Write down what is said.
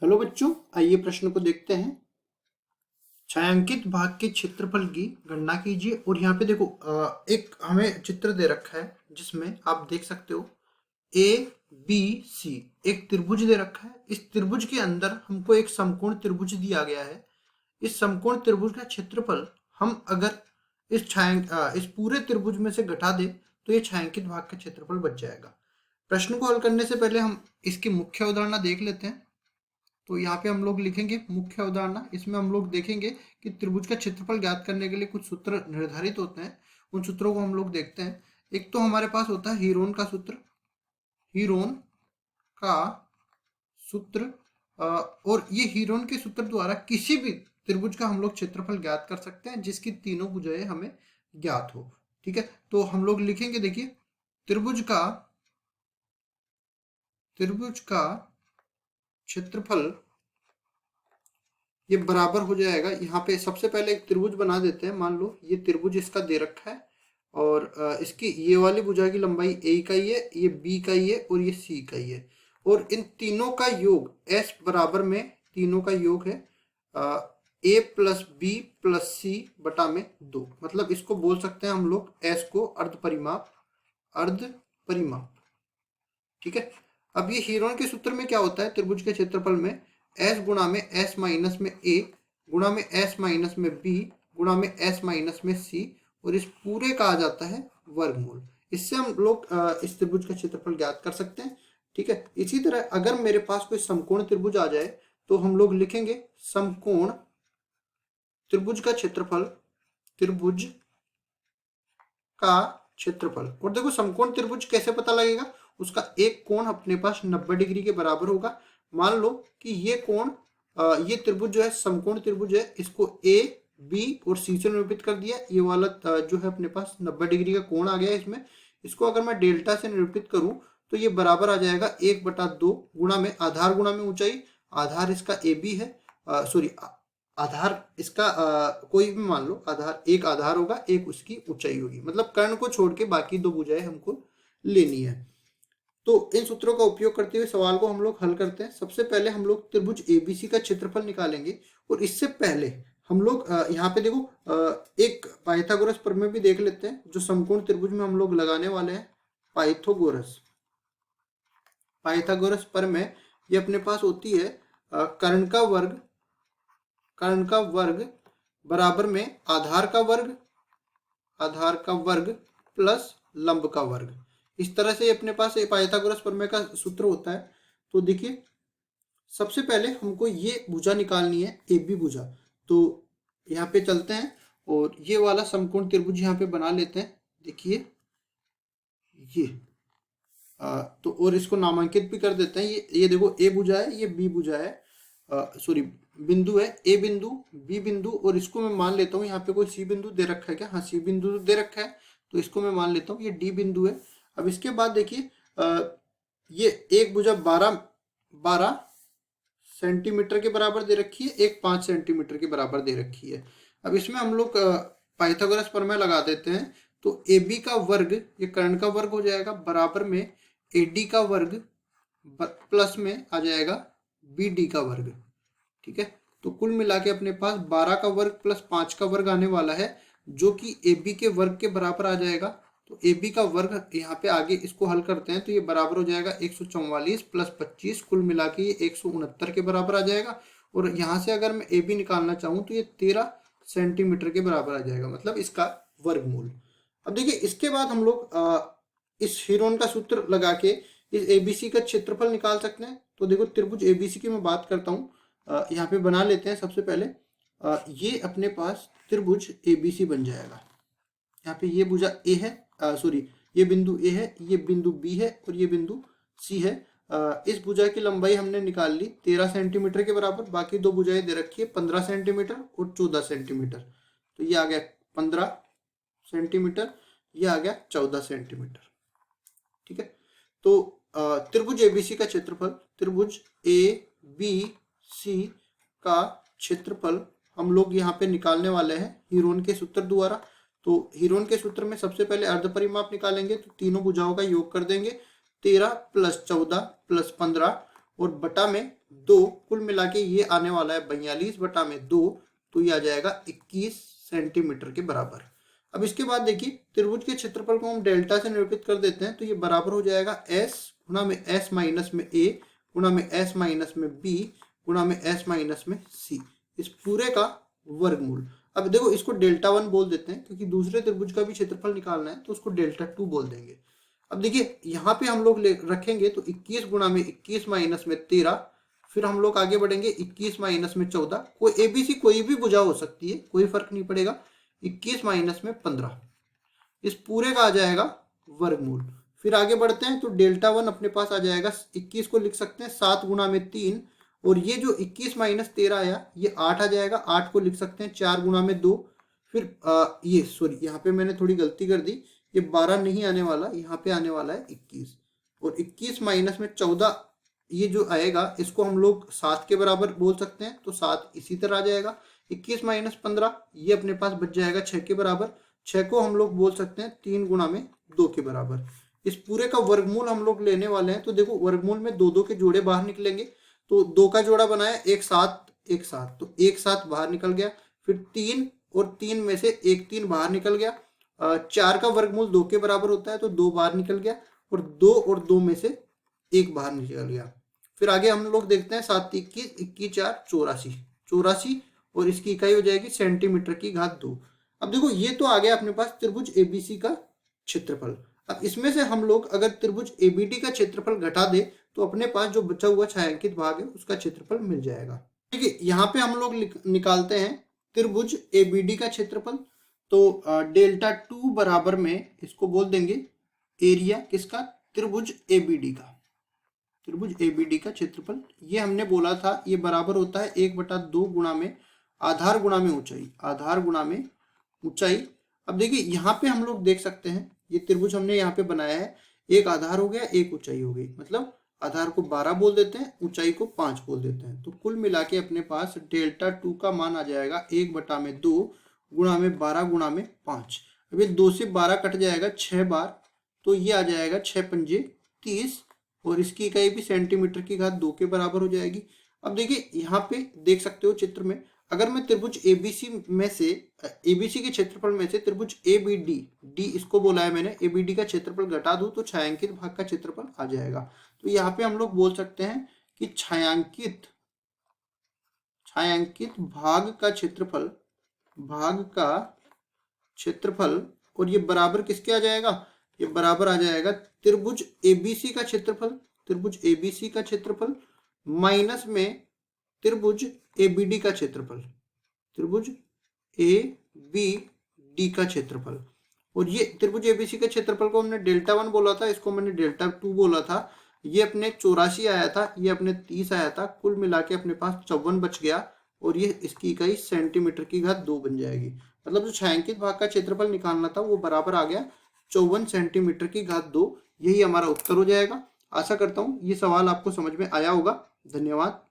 Hello बच्चों, आइए प्रश्न को देखते हैं। छायांकित भाग के क्षेत्रफल की गणना कीजिए। और यहाँ पे देखो एक हमें चित्र दे रखा है जिसमें आप देख सकते हो ए बी सी एक त्रिभुज दे रखा है। इस त्रिभुज के अंदर हमको एक समकोण त्रिभुज दिया गया है। इस समकोण त्रिभुज का क्षेत्रफल हम अगर इस पूरे त्रिभुज में से घटा दें तो ये छायांकित भाग का क्षेत्रफल बच जाएगा। प्रश्न को हल करने से पहले हम इसकी मुख्य अवधारणा देख लेते हैं। तो यहाँ पे हम लोग लिखेंगे मुख्य अवधारणा। इसमें हम लोग देखेंगे कि त्रिभुज का क्षेत्रफल ज्ञात करने के लिए कुछ सूत्र निर्धारित होते हैं। उन सूत्रों को हम लोग देखते हैं। एक तो हमारे पास होता है हीरोन का सूत्र। हीरोन का सूत्र और ये हीरोन के सूत्र द्वारा किसी भी त्रिभुज का हम लोग क्षेत्रफल ज्ञात कर सकते हैं जिसकी तीनों भुजाएं हमें ज्ञात हो। ठीक है, तो हम लोग लिखेंगे, देखिए त्रिभुज का क्षेत्रफल ये बराबर हो जाएगा। यहाँ पे सबसे पहले एक त्रिभुज बना देते हैं। मान लो ये त्रिभुज इसका दे रखा है और इसकी ये वाली भुजा की लंबाई ए का ही है, ये बी का ही है और ये सी का ही है। और इन तीनों का योग एस बराबर में तीनों का योग है ए प्लस बी प्लस सी बटा में 2। मतलब इसको बोल सकते हैं हम लोग एस को अर्ध परिमाप। ठीक है, अब ये हीरोन के सूत्र में क्या होता है, त्रिभुज के क्षेत्रफल में एस गुणा में एस माइनस में ए गुणा में एस माइनस में बी गुणा में एस माइनस में सी और इस पूरे का आ जाता है वर्गमूल। इससे हम लोग इस त्रिभुज का क्षेत्रफल ज्ञात कर सकते हैं। ठीक है, इसी तरह अगर मेरे पास कोई समकोण त्रिभुज आ जाए तो हम लोग लिखेंगे समकोण त्रिभुज का क्षेत्रफल, त्रिभुज का क्षेत्रफल। और देखो समकोण त्रिभुज कैसे पता लगेगा, उसका एक कोण अपने पास 90 डिग्री के बराबर होगा। मान लो कि ये कोण ये त्रिभुज जो है समकोण त्रिभुज है, इसको ए बी और सी से निरूपित कर दिया। ये वाला जो है अपने पास 90 डिग्री का कोण आ गया इसमें। इसको अगर मैं डेल्टा से निरूपित करूं तो ये बराबर आ जाएगा 1/2 गुणा में आधार गुणा में ऊंचाई। आधार इसका ए बी है, सॉरी आधार इसका कोई भी मान लो आधार, एक आधार होगा एक उसकी ऊंचाई होगी। मतलब कर्ण को छोड़ के बाकी दो भुजाएं हमको लेनी है। तो इन सूत्रों का उपयोग करते हुए सवाल को हम लोग हल करते हैं। सबसे पहले हम लोग त्रिभुज एबीसी का क्षेत्रफल निकालेंगे। और इससे पहले हम लोग यहाँ पे देखो एक पाइथागोरस प्रमेय भी देख लेते हैं जो समकोण त्रिभुज में हम लोग लगाने वाले हैं। पाइथागोरस प्रमेय ये अपने पास होती है कर्ण का वर्ग बराबर में आधार का वर्ग प्लस लंब का वर्ग। इस तरह से अपने पास पाइथागोरस प्रमेय का सूत्र होता है। तो देखिए सबसे पहले हमको ये भुजा निकालनी है, ए बी भुजा। तो यहाँ पे चलते हैं और ये वाला समकोण त्रिभुज यहाँ पे बना लेते हैं। देखिए ये तो और इसको नामांकित भी कर देते हैं। ये देखो ए भुजा है, ये बी भुजा है, सॉरी बिंदु है, ए बिंदु बी बिंदु। और इसको मैं मान लेता हूँ यहाँ पे कोई सी बिंदु दे रखा है क्या, हाँ सी बिंदु दे रखा है। तो इसको मैं मान लेता हूँ ये डी बिंदु है। अब इसके बाद देखिए ये एक भुजा 12 सेंटीमीटर के बराबर दे रखी है, एक 5 सेंटीमीटर के बराबर दे रखी है। अब इसमें हम लोग पाइथागोरस प्रमेय लगा देते हैं। तो ए बी का वर्ग ये कर्ण का वर्ग हो जाएगा बराबर में ए डी का वर्ग प्लस में आ जाएगा बी डी का वर्ग। ठीक है, तो कुल मिला के अपने पास 12 का वर्ग प्लस 5 का वर्ग आने वाला है जो कि ए बी के वर्ग के बराबर आ जाएगा। तो ए बी का वर्ग यहाँ पे आगे इसको हल करते हैं तो ये बराबर हो जाएगा 144 प्लस 25, कुल मिला के ये 169 के बराबर आ जाएगा। और यहाँ से अगर मैं ए बी निकालना चाहूँ तो ये 13 सेंटीमीटर के बराबर आ जाएगा, मतलब इसका वर्गमूल। अब देखिए इसके बाद हम लोग इस हीरोन का सूत्र लगा के इस एबीसी का क्षेत्रफल निकाल सकते हैं। तो देखो त्रिभुज एबीसी की मैं बात करता हूँ, यहाँ पे बना लेते हैं। सबसे पहले ये अपने पास त्रिभुज एबीसी बन जाएगा। यहाँ पे ये भुजा ए है, सॉरी ये बिंदु ए है, ये बिंदु बी है और ये बिंदु सी है। इस भुजा की लंबाई हमने निकाल ली 13 सेंटीमीटर के बराबर। बाकी दो भुजाएं दे रखी है 15 सेंटीमीटर और 14 सेंटीमीटर। तो ये आ गया 15 सेंटीमीटर, ये आ गया 14 सेंटीमीटर। ठीक है, तो त्रिभुज एबीसी का क्षेत्रफल, त्रिभुज ए बी सी का क्षेत्रफल हम लोग यहाँ पे निकालने वाले हैं हीरोन के सूत्र द्वारा। तो हीरोन के सूत्र में सबसे पहले अर्ध परिमाप निकालेंगे। तो तीनों भुजाओं का योग कर देंगे, 13 प्लस 14 प्लस 15 और बटा में 2, कुल मिला के ये आने वाला है 42 बटा में 2, तो ये आ जाएगा 21 सेंटीमीटर के बराबर। अब इसके बाद देखिए त्रिभुज के क्षेत्रफल को हम डेल्टा से निरूपित कर देते हैं, तो ये बराबर हो जाएगा s गुणा में s माइनस में a गुणा में s माइनस में b गुणा में s माइनस में c, इस पूरे का वर्गमूल। अब देखो इसको डेल्टा 1 बोल देते हैं, क्योंकि दूसरे त्रिभुज का भी क्षेत्रफल निकालना है तो उसको डेल्टा 2 बोल देंगे। अब देखिए यहाँ पे हम लोग रखेंगे तो 21 गुणा में 21 माइनस में 13, फिर हम लोग आगे बढ़ेंगे 21 माइनस में 14, कोई एबीसी कोई भी भुजा हो सकती है, कोई फर्क नहीं पड़ेगा, 21 माइनस में 15, इस पूरे का आ जाएगा वर्गमूल। फिर आगे बढ़ते हैं तो डेल्टा 1 अपने पास आ जाएगा, 21 को लिख सकते हैं 7 गुणा में 3, और ये जो 21 माइनस 13 आया ये 8 आ जाएगा, 8 को लिख सकते हैं 4 गुणा में 2, फिर ये सॉरी यहाँ पे मैंने थोड़ी गलती कर दी, ये 12 नहीं आने वाला, यहाँ पे आने वाला है 21, और 21 माइनस में 14 ये जो आएगा इसको हम लोग 7 के बराबर बोल सकते हैं, तो 7 इसी तरह आ जाएगा। 21 माइनस 15 ये अपने पास बच जाएगा 6 के बराबर, 6 को हम लोग बोल सकते हैं 3 गुणा में 2 के बराबर। इस पूरे का वर्गमूल हम लोग लेने वाले हैं, तो देखो वर्गमूल में 2 2 के जोड़े बाहर निकलेंगे, तो 2 का जोड़ा बनाया 1 7 1 7, तो 1 7 बाहर निकल गया, फिर 3 और 3 में से 1 3 बाहर निकल गया, 4 का वर्गमूल 2 के बराबर होता है तो 2 बाहर निकल गया, और 2 और 2 में से 1 बाहर निकल गया। फिर आगे हम लोग देखते हैं 7 21 21 4 84, 84 और इसकी इकाई हो जाएगी सेंटीमीटर की घात 2। अब देखो ये तो आ गया अपने पास त्रिभुज एबीसी का क्षेत्रफल। अब इसमें से हम लोग अगर त्रिभुज एबीडी का क्षेत्रफल घटा दे तो अपने पास जो बचा हुआ छायांकित भाग है उसका क्षेत्रफल मिल जाएगा। ठीक है, यहाँ पे हम लोग निकालते हैं त्रिभुज एबीडी का क्षेत्रफल, तो डेल्टा 2 बराबर में इसको बोल देंगे एरिया किसका, त्रिभुज एबीडी का, त्रिभुज एबीडी का क्षेत्रफल। ये हमने बोला था ये बराबर होता है 1/2 गुणा में आधार गुणा में ऊंचाई, आधार गुणा में ऊंचाई। अब देखिए यहाँ पे हम लोग देख सकते हैं ये त्रिभुज हमने यहाँ पे बनाया है, एक आधार हो गया एक ऊंचाई हो गई, मतलब आधार को 12 बोल देते हैं, ऊंचाई को 5 बोल देते हैं, तो कुल मिला के अपने पास डेल्टा 2 का मान आ जाएगा 1/2 गुणा में 12 गुणा में 5। अब ये 2 से 12 कट जाएगा 6 बार, तो ये आ जाएगा 6 पंजे 30, और इसकी इकाई भी सेंटीमीटर की घात 2 के बराबर हो जाएगी। अब देखिए यहाँ पे देख सकते हो चित्र में, अगर मैं त्रिभुज एबीसी में से एबीसी के क्षेत्रफल में से त्रिभुज एबीडी, डी इसको बोला है मैंने, एबीडी का क्षेत्रफल घटा दूं तो छायांकित भाग का क्षेत्रफल आ जाएगा। तो यहाँ पे हम लोग बोल सकते हैं कि छायांकित भाग का क्षेत्रफल, भाग का क्षेत्रफल, और ये बराबर किसके आ जाएगा, ये बराबर आ जाएगा त्रिभुज एबीसी का क्षेत्रफल, त्रिभुज एबीसी का क्षेत्रफल माइनस में त्रिभुज एबीडी का क्षेत्रफल, त्रिभुज एबीडी का क्षेत्रफल। और ये त्रिभुज एबीसी के क्षेत्रफल को हमने डेल्टा 1 बोला था, इसको मैंने डेल्टा 2 बोला था, ये अपने 84 आया था, ये अपने 30 आया था, कुल मिला के अपने पास 54 बच गया, और ये इसकी इकाई सेंटीमीटर की घात 2 बन जाएगी। मतलब जो छायांकित भाग का क्षेत्रफल निकालना था वो बराबर आ गया 54 सेंटीमीटर की घात 2। यही हमारा उत्तर हो जाएगा। आशा करता हूँ ये सवाल आपको समझ में आया होगा। धन्यवाद।